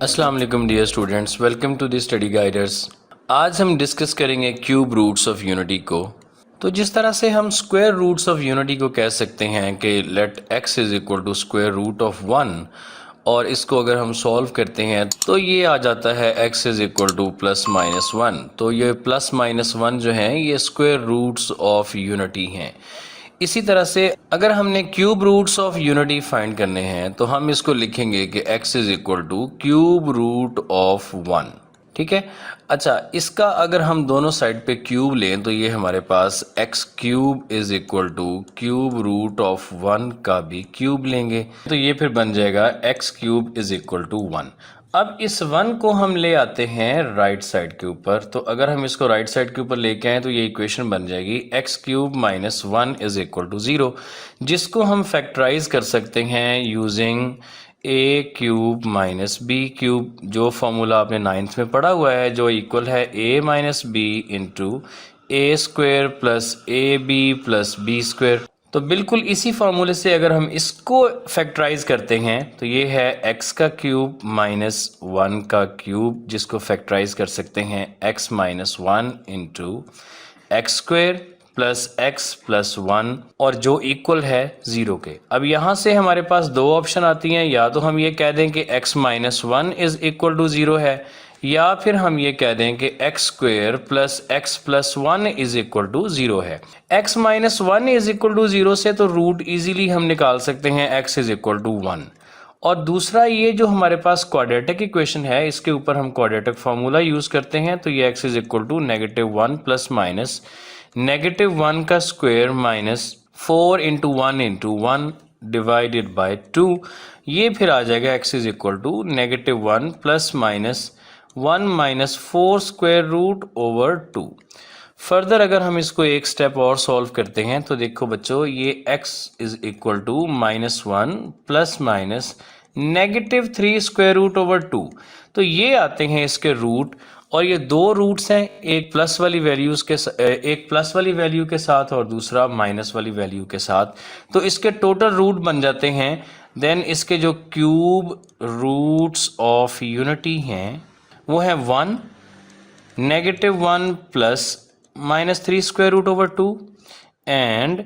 अस्सलाम वालेकुम dear students, welcome to the study guiders. आज हम डिस्कस करेंगे क्यूब रूट्स ऑफ यूनिटी को। तो जिस तरह से हम स्क्वायर रूट्स ऑफ यूनिटी को कह सकते हैं कि let x is equal to square root of 1, और इसको अगर हम सॉल्व करते हैं तो ये आ जाता है x is equal two plus minus 1। तो ये प्लस माइनस 1 जो हैं ये स्क्वायर रूट्स ऑफ यूनिटी हैं। इसी तरह से अगर हमने cube roots of unity find करने हैं तो हम इसको लिखेंगे कि x is equal to cube root of 1। ठीक है। अच्छा, इसका अगर हम दोनों साइड पे क्यूब लें तो ये हमारे पास x cube is equal to cube root of 1 का भी क्यूब लेंगे तो ये फिर बन जाएगा x cube is equal to 1। अब इस 1 को हम ले आते हैं राइट साइड के ऊपर। तो अगर हम इसको राइट साइड के ऊपर लेके आए तो ये इक्वेशन बन जाएगी x cube minus 1 is equal to 0, जिसको हम फैक्टराइज कर सकते हैं using a cube minus b cube, जो फॉर्मूला आपने 9th में पढ़ा हुआ है, जो इक्वल है a minus B into A square plus A B plus B square. तो बिल्कुल इसी फार्मूले से अगर हम इसको फैक्टराइज करते हैं तो ये है x का क्यूब माइनस 1 का क्यूब, जिसको फैक्टराइज कर सकते हैं x minus 1 into x square plus x plus 1, और जो इक्वल है 0 के। अब यहाँ से हमारे पास दो ऑप्शन आती हैं, या तो हम ये कह दें कि x minus 1 is equal to 0 है, या फिर हम ये कह दें कि x square plus x plus 1 is equal to 0 है। x minus 1 is equal to 0 से तो रूट इजीली हम निकाल सकते हैं x इज इक्वल टू 1। और दूसरा ये जो हमारे पास क्वाड्रेटिक इक्वेशन है, इसके ऊपर हम क्वाड्रेटिक फार्मूला यूज करते हैं, तो ये x is equal to -1 plus minus -1 का square minus 4 into 1 into 1 divided by 2। ये फिर आ जाएगा x is equal to -1 plus minus 1 minus 4 square root over 2। Further अगर हम इसको एक स्टेप और सॉल्व करते हैं तो देखो बच्चों, ये x is equal to -1 plus minus -3 square root over 2। तो ये आते हैं इसके रूट, और ये दो रूट्स हैं, एक प्लस वाली वैल्यू के साथ और दूसरा माइनस वाली वैल्यू के साथ। तो इसके टोटल रूट बन जाते हैं। देन इसके जो क्यूब रूट्स ऑफ यूनिटी हैं वो है 1, -1 plus -3 square root over 2 and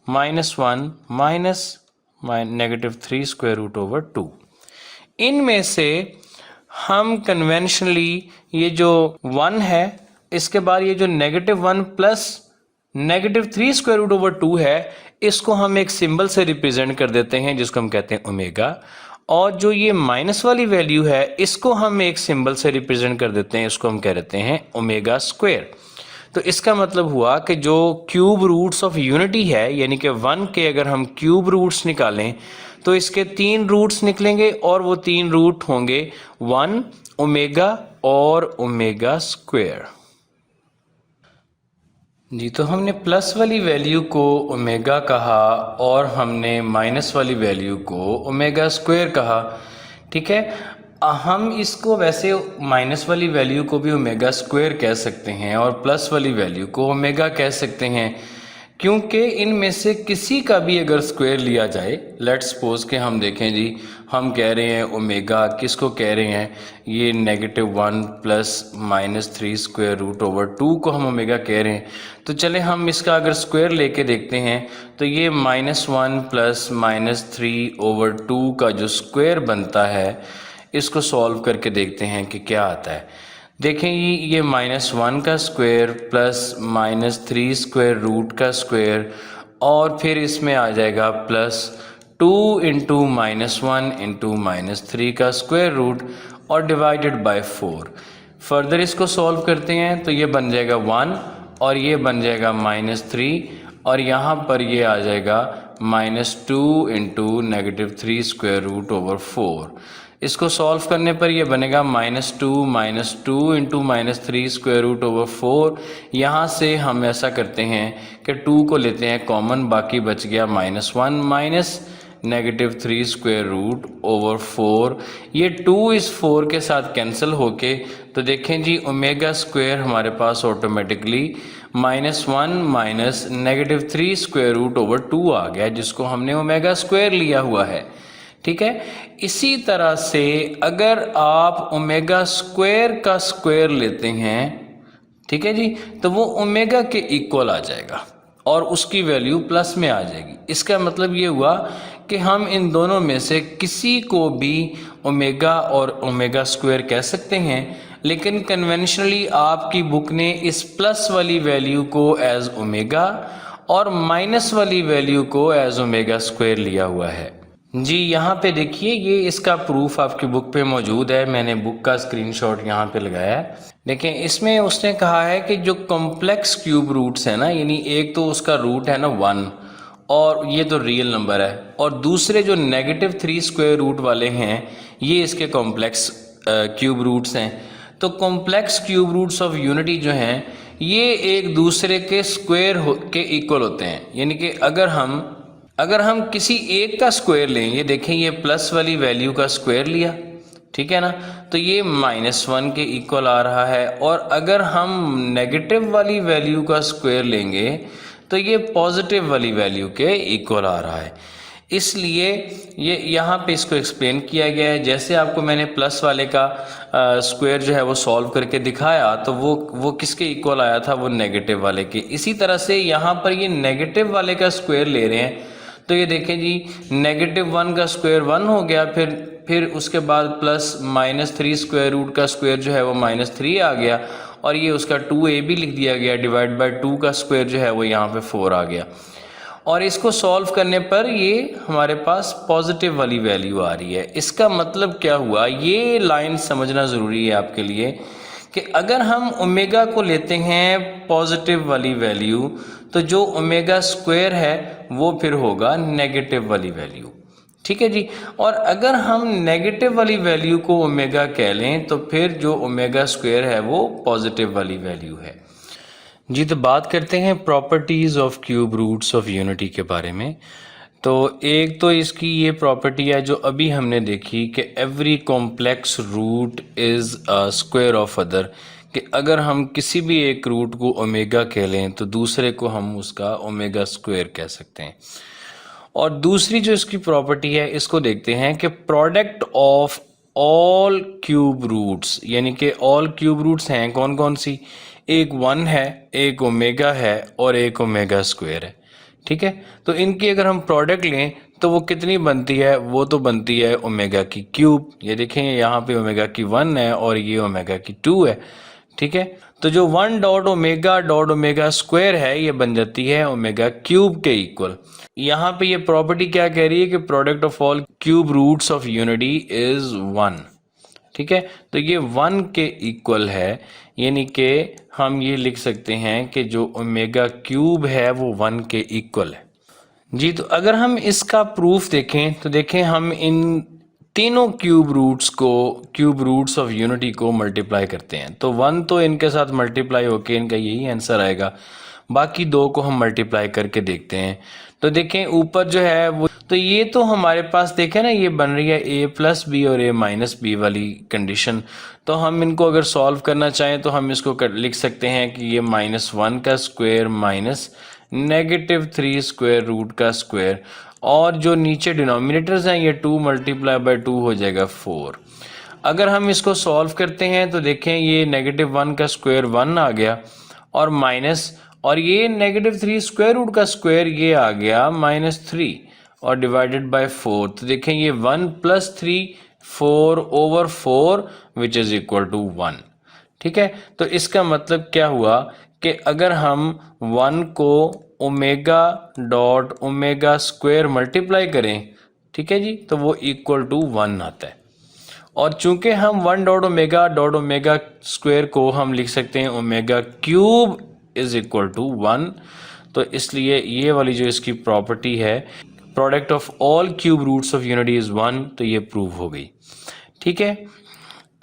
-1 minus -3 square root over 2। इनमें से हम कन्वेंशनली ये जो 1 है, इसके बाद ये जो -1 प्लस -3 स्क्वायर रूट ओवर 2 है, इसको हम एक सिंबल से रिप्रेजेंट कर देते हैं जिसको हम कहते हैं ओमेगा। और जो ये माइनस वाली वैल्यू है, इसको हम एक सिंबल से रिप्रेजेंट कर देते हैं, इसको हम कह देते हैं ओमेगा स्क्वायर। तो इसका मतलब हुआ कि जो क्यूब रूट्स ऑफ यूनिटी है, यानी कि 1 के अगर हम क्यूब रूट्स निकालें तो इसके 3 रूट्स निकलेंगे, और वो 3 रूट होंगे 1, ओमेगा और ओमेगा स्क्वायर। जी, तो हमने प्लस वाली वैल्यू को ओमेगा कहा और हमने माइनस वाली वैल्यू को ओमेगा स्क्वायर कहा। ठीक है। हम इसको वैसे माइनस वाली वैल्यू को भी ओमेगा स्क्वायर कह सकते हैं और प्लस वाली वैल्यू को ओमेगा कह सकते हैं, क्योंकि इनमें से किसी का भी अगर स्क्वायर लिया जाए, लेट्स सपोज कि हम देखें जी, हम कह रहे हैं ओमेगा, किसको कह रहे हैं, ये -1 प्लस -3 स्क्वायर रूट ओवर 2 को हम ओमेगा कह रहे हैं। तो चले हम इसका अगर स्क्वायर लेके देखते हैं तो ये -1 प्लस -3 ओवर 2 का जो स्क्वायर बनता है, इसको सॉल्व करके देखते हैं कि क्या आता है। देखें ये -1 का स्क्वायर प्लस -3 स्क्वायर रूट का स्क्वायर, और फिर इसमें आ जाएगा प्लस 2 इंटू -1 इंटू -3 का स्क्वायर रूट और डिवाइडेड बाय 4। फर्दर इसको सॉल्व करते हैं तो ये बन जाएगा 1 और ये बन जाएगा -3, और यहाँ पर ये आ जाएगा -2 इंटू -3 स्क्वायर रूट ओवर 4। इसको सॉल्व करने पर ये बनेगा -2 इंटू -3 स्क्वायर रूट ओवर 4। यहाँ से हम ऐसा करते हैं कि 2 को लेते हैं कॉमन, बाकी बच गया -1 माइनस -3 स्क्वायर रूट ओवर 4। ये 2 इस 4 के साथ कैंसिल होके, तो देखें जी ओमेगा स्क्वायर हमारे पास automatically -1 minus -3 square root over 2 आ गया, जिसको हमने ओमेगा स्क्वायर लिया हुआ है। ठीक है। इसी तरह से अगर आप ओमेगा स्क्वायर का स्क्वायर लेते हैं, ठीक है जी, तो वो ओमेगा के इक्वल आ जाएगा और उसकी वैल्यू प्लस में आ जाएगी। इसका मतलब ये हुआ कि हम इन दोनों में से किसी को भी ओमेगा और ओमेगा स्क्वायर कह सकते हैं, लेकिन कन्वेंशनली आपकी बुक ने इस प्लस वाली वैल्यू को एज ओमेगा और माइनस वाली वैल्यू को एज ओमेगा स्क्वायर लिया हुआ है जी। यहाँ पे देखिए, ये इसका प्रूफ आपकी बुक पे मौजूद है। मैंने बुक का स्क्रीनशॉट यहाँ पे लगाया है। देखें, इसमें उसने कहा है कि जो कॉम्प्लेक्स क्यूब रूट्स है ना, यानी एक तो उसका रूट है ना 1 और ये तो रियल नंबर है, और दूसरे जो -3 स्क्वायर रूट वाले हैं ये इसके कॉम्प्लेक्स क्यूब रूट्स हैं। तो complex cube roots of unity जो हैं ये एक दूसरे के स्क्वायर के इक्वल होते हैं। यानी कि अगर हम किसी एक का स्क्वायर लें, ये देखें ये प्लस वाली वैल्यू का स्क्वायर लिया, ठीक है ना, तो ये -1 के इक्वल आ रहा है। और अगर हम नेगेटिव वाली वैल्यू का स्क्वायर लेंगे तो ये पॉजिटिव वाली वैल्यू के इक्वल आ रहा है। इसलिए ये यहाँ पे इसको एक्सप्लेन किया गया है। जैसे आपको मैंने प्लस वाले का स्क्वायर जो है वो सॉल्व करके दिखाया, तो वो किसके इक्वल आया था, वो नेगेटिव वाले के। इसी तरह से यहाँ पर ये नेगेटिव वाले का स्क्वायर ले रहे हैं, तो ये देखें जी, -1 का स्क्वायर 1 हो गया, फिर उसके बाद प्लस -3 स्क्वायर रूट का स्क्वायर जो है वो -3 आ गया, और ये उसका 2ab लिख दिया गया, डिवाइड बाय 2 का स्क्वायर जो है वो यहाँ पे 4 आ गया। और इसको सॉल्व करने पर ये हमारे पास पॉजिटिव वाली वैल्यू आ रही है। इसका मतलब क्या हुआ, ये लाइन समझना ज़रूरी है आपके लिए कि अगर हम ओमेगा को लेते हैं पॉजिटिव वाली वैल्यू, तो जो ओमेगा स्क्वायर है वो फिर होगा नेगेटिव वाली वैल्यू, ठीक है जी। और अगर हम नेगेटिव वाली वैल्यू को ओमेगा कह लें तो फिर जो ओमेगा स्क्वायर है वो पॉजिटिव वाली वैल्यू है जी। तो बात करते हैं properties of cube roots of unity के बारे में। तो एक तो इसकी ये प्रॉपर्टी है जो अभी हमने देखी कि every complex root is a square of other, कि अगर हम किसी भी एक रूट को ओमेगा कह लें तो दूसरे को हम उसका ओमेगा स्क्वायर कह सकते हैं। और दूसरी जो इसकी प्रॉपर्टी है, इसको देखते हैं कि product of all cube roots, यानी कि ऑल क्यूब रूट्स हैं कौन कौन सी, एक 1 है, एक ओमेगा है और एक ओमेगा स्क्वायर है, ठीक है। तो इनकी अगर हम प्रोडक्ट लें तो वो कितनी बनती है, वो तो बनती है ओमेगा की क्यूब। ये देखें यहाँ पे ओमेगा की 1 है और ये ओमेगा की 2 है, ठीक है। तो जो 1 डॉट ओमेगा स्क्वायर है ये बन जाती है ओमेगा क्यूब के इक्वल। यहाँ पे ये प्रॉपर्टी क्या कह रही है कि product of all cube roots of unity is 1, ठीक है। तो ये 1 के इक्वल है, यानी कि हम ये लिख सकते हैं कि जो ओमेगा क्यूब है वो 1 के इक्वल है जी। तो अगर हम इसका प्रूफ देखें तो देखें, हम इन तीनों क्यूब रूट्स ऑफ यूनिटी को मल्टीप्लाई करते हैं, तो 1 तो इनके साथ मल्टीप्लाई होके इनका यही आंसर आएगा। बाकी 2 को हम मल्टीप्लाई करके देखते हैं, तो देखें ऊपर जो है वो, तो ये तो हमारे पास देखें ना, ये बन रही है a+b और a-b वाली कंडीशन। तो हम इनको अगर सॉल्व करना चाहें तो हम इसको लिख सकते हैं कि ये -1 का स्क्वायर माइनस -3 स्क्वायर रूट का स्क्वायर, और जो नीचे डिनोमिनेटर्स हैं ये 2 × 2 हो जाएगा 4। अगर हम इसको सॉल्व करते हैं तो देखें ये -1 का स्क्वायर 1 आ गया, और माइनस, और ये -3 स्क्वायर रूट का स्क्वायर ये आ गया -3 और डिवाइडेड बाय 4। तो देखें ये 1 + 3 4/4 विच इज़ इक्वल टू 1, ठीक है। तो इसका मतलब क्या हुआ कि अगर हम 1 को omega dot omega square multiply करें, ठीक है जी, तो वो इक्वल टू 1 आता है। और चूंकि हम 1 डॉट ओमेगा स्क्वायर को हम लिख सकते हैं omega cube is equal to 1, तो इसलिए ये वाली जो इसकी प्रॉपर्टी है, product of all cube roots of unity is 1, तो ये प्रूव हो गई, ठीक है।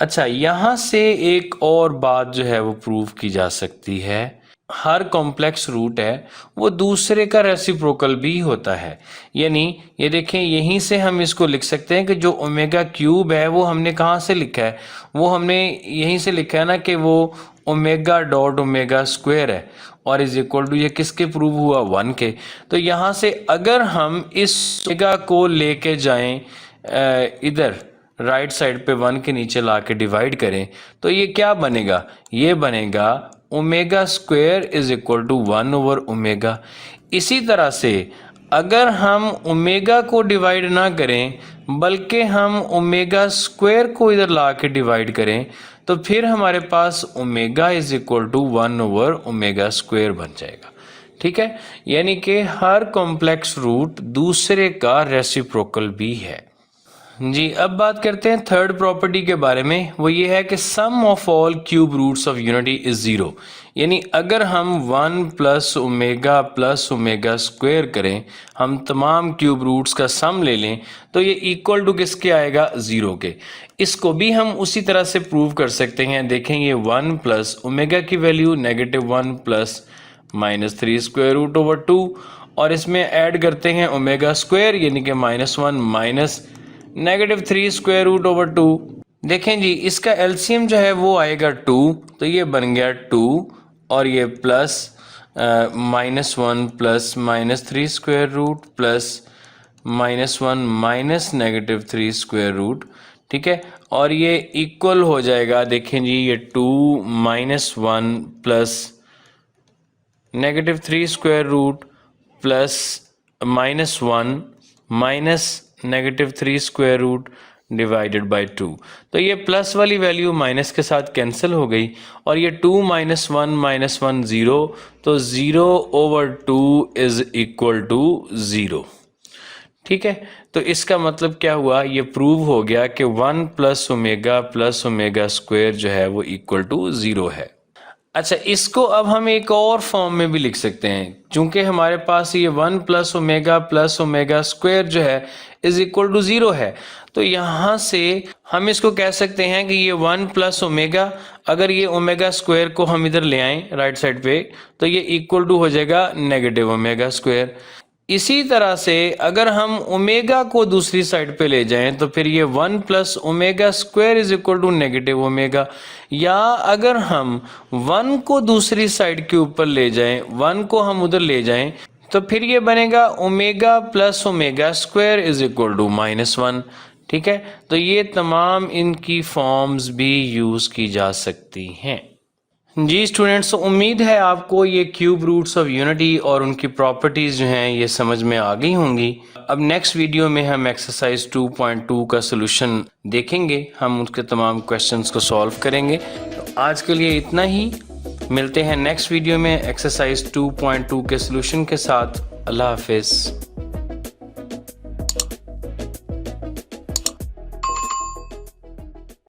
अच्छा, यहाँ से एक और बात जो है वो प्रूव की जा सकती है, हर कॉम्प्लेक्स रूट है वो दूसरे का रेसिप्रोकल भी होता है। यानी ये देखें, यहीं से हम इसको लिख सकते हैं कि जो ओमेगा क्यूब है वो हमने कहाँ से लिखा है, वो हमने यहीं से लिखा है ना कि वो ओमेगा डॉट ओमेगा स्क्वायर है, और इज इक्वल टू ये किसके प्रूव हुआ, 1 के। तो यहाँ से अगर हम इस ओमेगा को लेके जाएं इधर राइट साइड पे 1 के नीचे ला के डिवाइड करें तो ये क्या बनेगा, ये बनेगा omega square is equal to 1 over omega. इसी तरह से अगर हम ओमेगा को डिवाइड ना करें बल्कि हम ओमेगा स्क्वायर को इधर ला के डिवाइड करें तो फिर हमारे पास omega is equal to 1 over omega square बन जाएगा। ठीक है, यानी कि हर कॉम्प्लेक्स रूट दूसरे का रेसिप्रोकल भी है जी। अब बात करते हैं थर्ड प्रॉपर्टी के बारे में, वो ये है कि sum of all cube roots of unity is zero. यानी अगर हम 1 प्लस ओमेगा स्क्वायर करें, हम तमाम क्यूब रूट्स का सम ले लें तो ये इक्वल टू किसके आएगा, ज़ीरो के। इसको भी हम उसी तरह से प्रूव कर सकते हैं। देखेंगे 1 प्लस ओमेगा की value -1 plus -3 square root over 2 और इसमें ऐड करते हैं ओमेगा स्क्वायर यानी कि -1 माइनस -3 स्क्वायर रूट ओवर 2। देखें जी, इसका एलसीएम जो है वो आएगा 2, तो ये बन गया 2 और ये plus -1 plus -3 square root plus -1 minus -3 square root. ठीक है, और ये इक्वल हो जाएगा, देखें जी ये 2 -1 plus -3 square root plus -1 minus -3 square root divided by 2। तो ये प्लस वाली वैल्यू माइनस के साथ कैंसिल हो गई और ये 2 -1 0, तो 0 ओवर 2 इज इक्वल टू 0। ठीक है, तो इसका मतलब क्या हुआ, ये प्रूव हो गया कि 1 प्लस ओमेगा स्क्वायर जो है वो इक्वल टू 0 है। अच्छा, इसको अब हम एक और फॉर्म में भी लिख सकते हैं, चूंकि हमारे पास ये 1 प्लस ओमेगा स्क्वायर जो है इज इक्वल टू 0 है, तो यहाँ से हम इसको कह सकते हैं कि ये 1 प्लस ओमेगा, अगर ये ओमेगा स्क्वायर को हम इधर ले आएं राइट साइड पे तो ये इक्वल टू हो जाएगा नेगेटिव ओमेगा स्क्वायर। इसी तरह से अगर हम ओमेगा को दूसरी साइड पे ले जाएं तो फिर ये 1 plus omega square is equal to negative omega, या अगर हम 1 को दूसरी साइड के ऊपर ले जाएं, 1 को हम उधर ले जाएं तो फिर ये बनेगा omega plus omega square is equal to -1। ठीक है, तो ये तमाम इनकी फॉर्म्स भी यूज की जा सकती हैं जी। स्टूडेंट्स, उम्मीद है आपको ये क्यूब रूट्स ऑफ यूनिटी और उनकी प्रॉपर्टीज जो हैं ये समझ में आ गई होंगी। अब नेक्स्ट वीडियो में हम एक्सरसाइज 2.2 का सॉल्यूशन देखेंगे, हम उसके तमाम क्वेश्चंस को सॉल्व करेंगे। तो आज के लिए इतना ही, मिलते हैं नेक्स्ट वीडियो में एक्सरसाइज 2.2 के सॉल्यूशन के साथ। अल्लाह हाफिज़।